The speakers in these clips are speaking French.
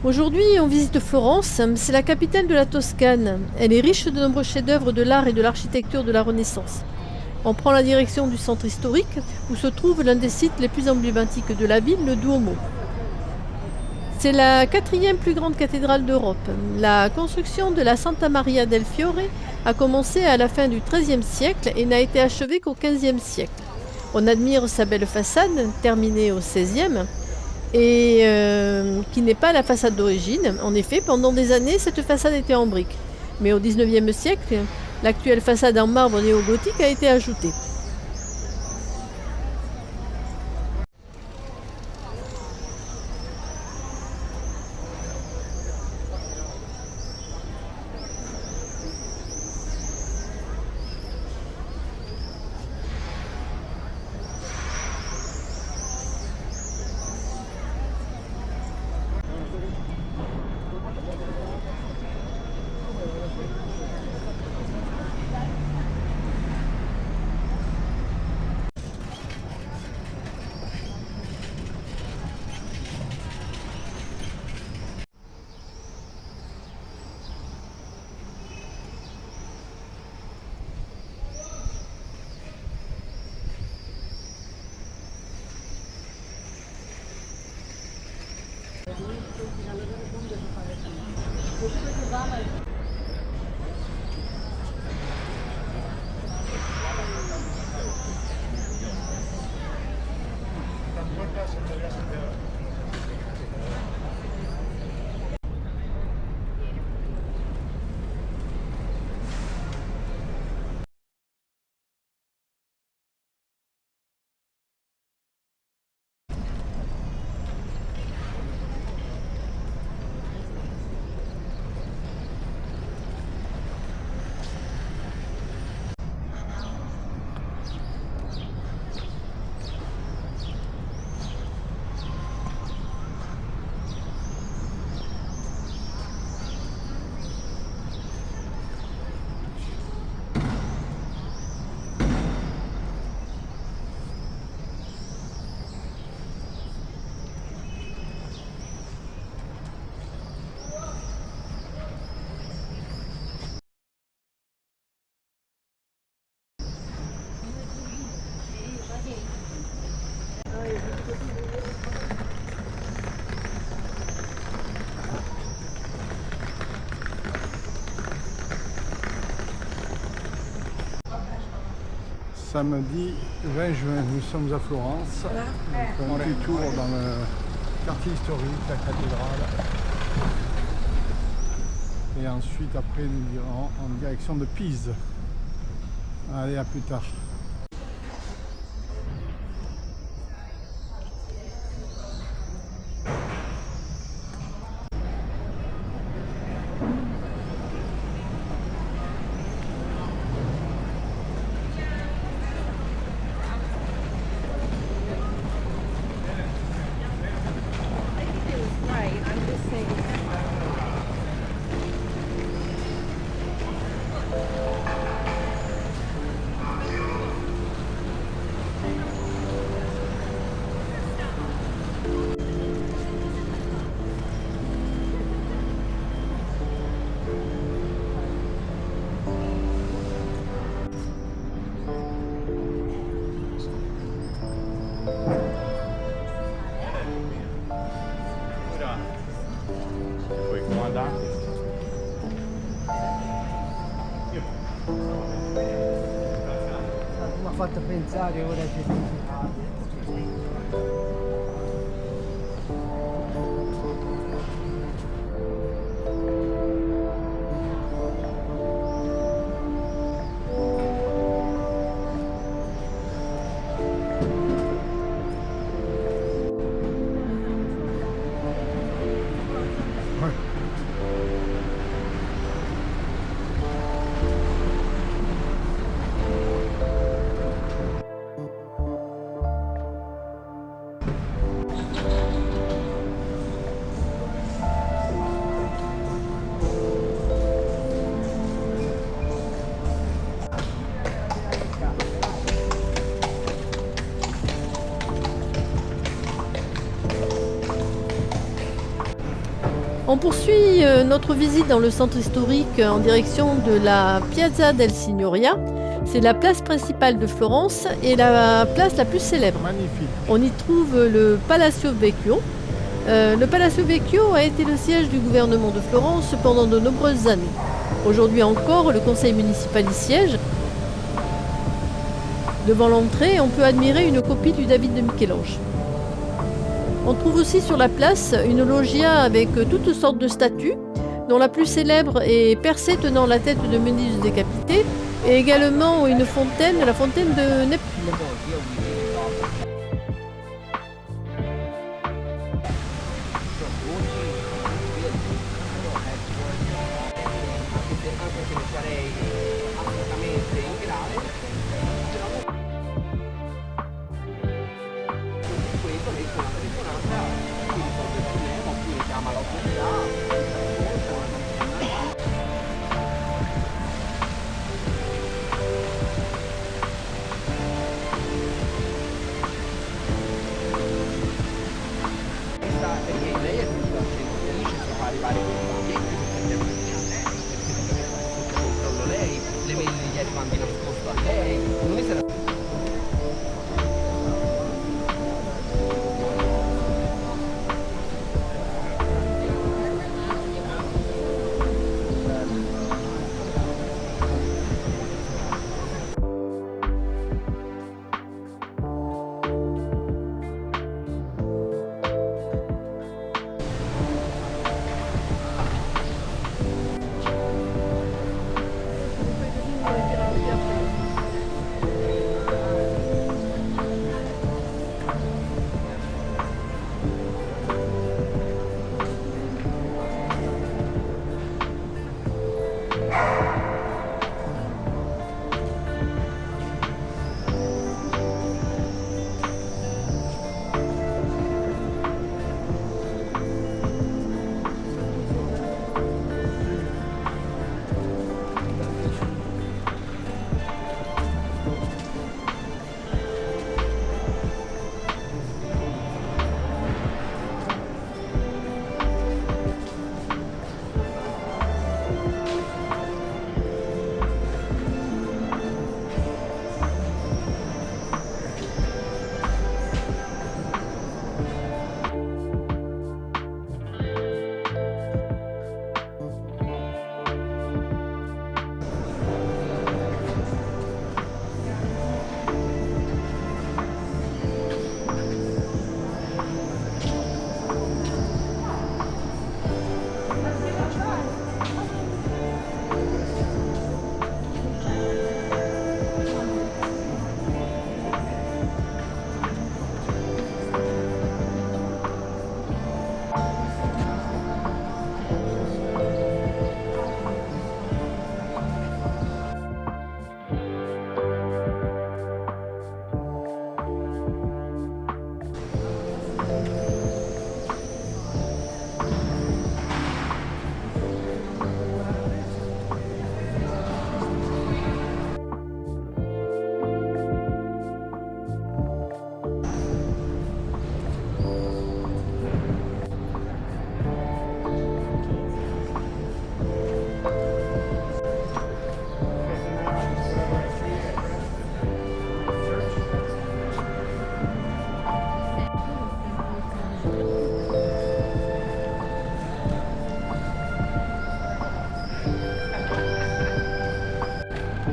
Aujourd'hui, on visite Florence, c'est la capitale de la Toscane. Elle est riche de nombreux chefs-d'œuvre de l'art et de l'architecture de la Renaissance. On prend la direction du centre historique, où se trouve l'un des sites les plus emblématiques de la ville, le Duomo. C'est la quatrième plus grande cathédrale d'Europe. La construction de la Santa Maria del Fiore a commencé à la fin du XIIIe siècle et n'a été achevée qu'au XVe siècle. On admire sa belle façade, terminée au XVIe, et qui n'est pas la façade d'origine. En effet, pendant des années, cette façade était en briques. Mais au XIXe siècle, l'actuelle façade en marbre néo-gothique a été ajoutée. Samedi 20 juin, nous sommes à Florence. Donc, un petit tour dans le quartier historique, la cathédrale. Et ensuite, après, nous irons en direction de Pise. Allez, à plus tard. Mi ha fatto pensare ora che On poursuit notre visite dans le centre historique en direction de la Piazza del Signoria. C'est la place principale de Florence et la place la plus célèbre. Magnifique. On y trouve le Palazzo Vecchio. Le Palazzo Vecchio a été le siège du gouvernement de Florence pendant de nombreuses années. Aujourd'hui encore, le conseil municipal y siège. Devant l'entrée, on peut admirer une copie du David de Michel-Ange. On trouve aussi sur la place une loggia avec toutes sortes de statues, dont la plus célèbre est Persée tenant la tête de Méduse décapitée, et également une fontaine, la fontaine de Neptune. Perché lei è venuta felice di fare i vari combattimenti, controllo lei, le mail gli arrivano di nascosto a lei, non mi sarà...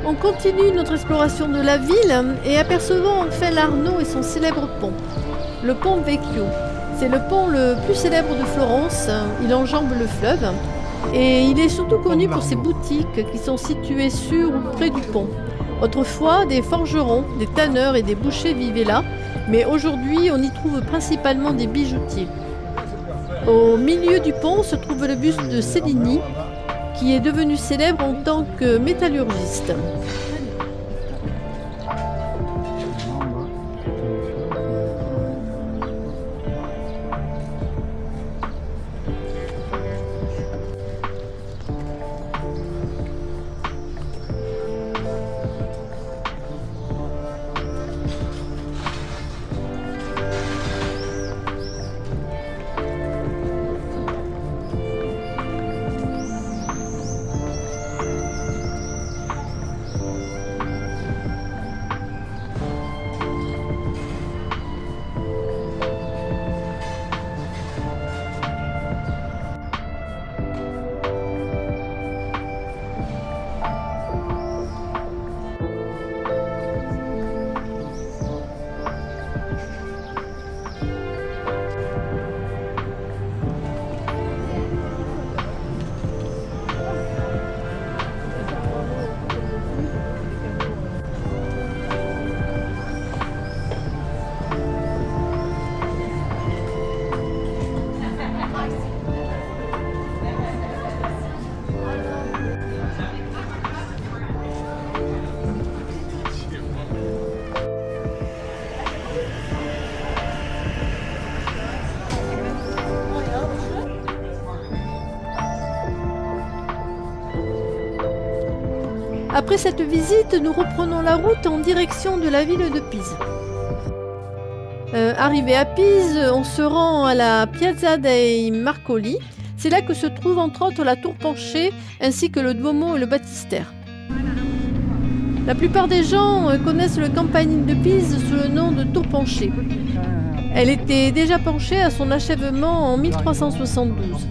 On continue notre exploration de la ville et apercevons enfin l'Arno et son célèbre pont, le pont Vecchio. C'est le pont le plus célèbre de Florence, il enjambe le fleuve et il est surtout connu pour ses boutiques qui sont situées sur ou près du pont. Autrefois, des forgerons, des tanneurs et des bouchers vivaient là, mais aujourd'hui on y trouve principalement des bijoutiers. Au milieu du pont se trouve le buste de Cellini, qui est devenu célèbre en tant que métallurgiste. Après cette visite, nous reprenons la route en direction de la ville de Pise. Arrivé à Pise, on se rend à la Piazza dei Marcoli. C'est là que se trouve entre autres la tour penchée ainsi que le Duomo et le baptistère. La plupart des gens connaissent le campanile de Pise sous le nom de tour penchée. Elle était déjà penchée à son achèvement en 1372.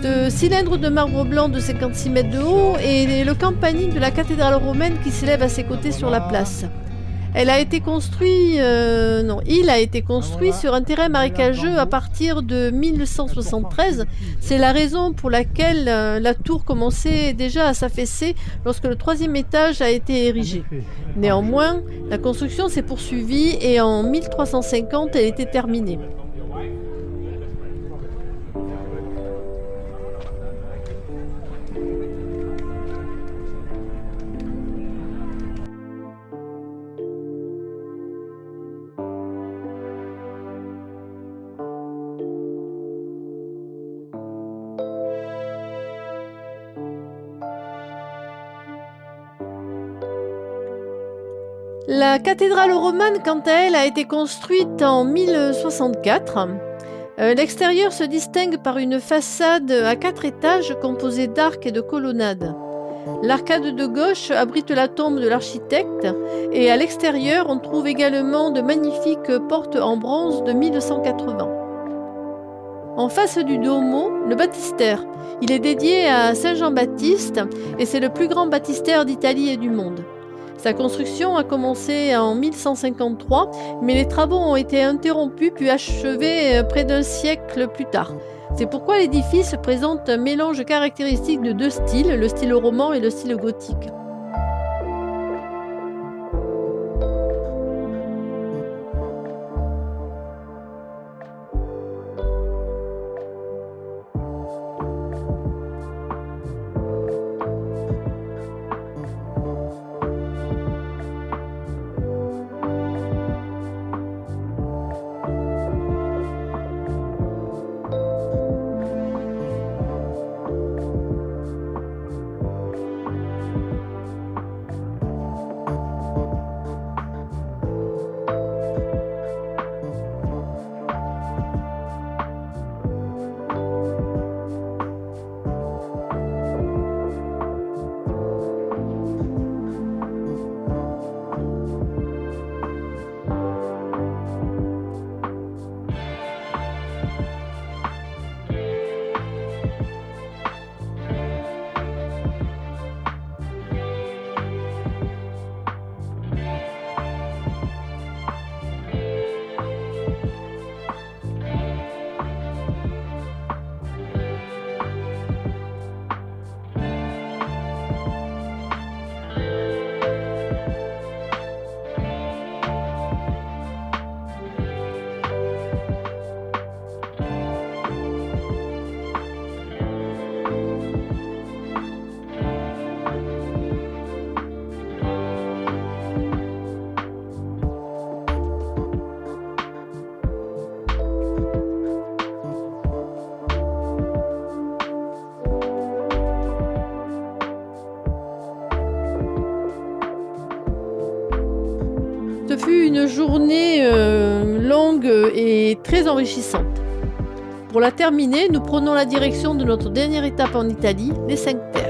Ce cylindre de marbre blanc de 56 mètres de haut est le campanile de la cathédrale romaine qui s'élève à ses côtés sur la place. Il a été construit sur un terrain marécageux à partir de 1173. C'est la raison pour laquelle la tour commençait déjà à s'affaisser lorsque le 3e étage a été érigé. Néanmoins, la construction s'est poursuivie et en 1350, elle était terminée. La cathédrale romane, quant à elle, a été construite en 1064. L'extérieur se distingue par une façade à 4 étages composée d'arcs et de colonnades. L'arcade de gauche abrite la tombe de l'architecte et à l'extérieur, on trouve également de magnifiques portes en bronze de 1180. En face du Duomo, le baptistère. Il est dédié à Saint Jean-Baptiste et c'est le plus grand baptistère d'Italie et du monde. Sa construction a commencé en 1153, mais les travaux ont été interrompus puis achevés près d'un siècle plus tard. C'est pourquoi l'édifice présente un mélange caractéristique de 2 styles, le style roman et le style gothique. Ce fut une journée longue et très enrichissante. Pour la terminer, nous prenons la direction de notre dernière étape en Italie, les 5 Terres.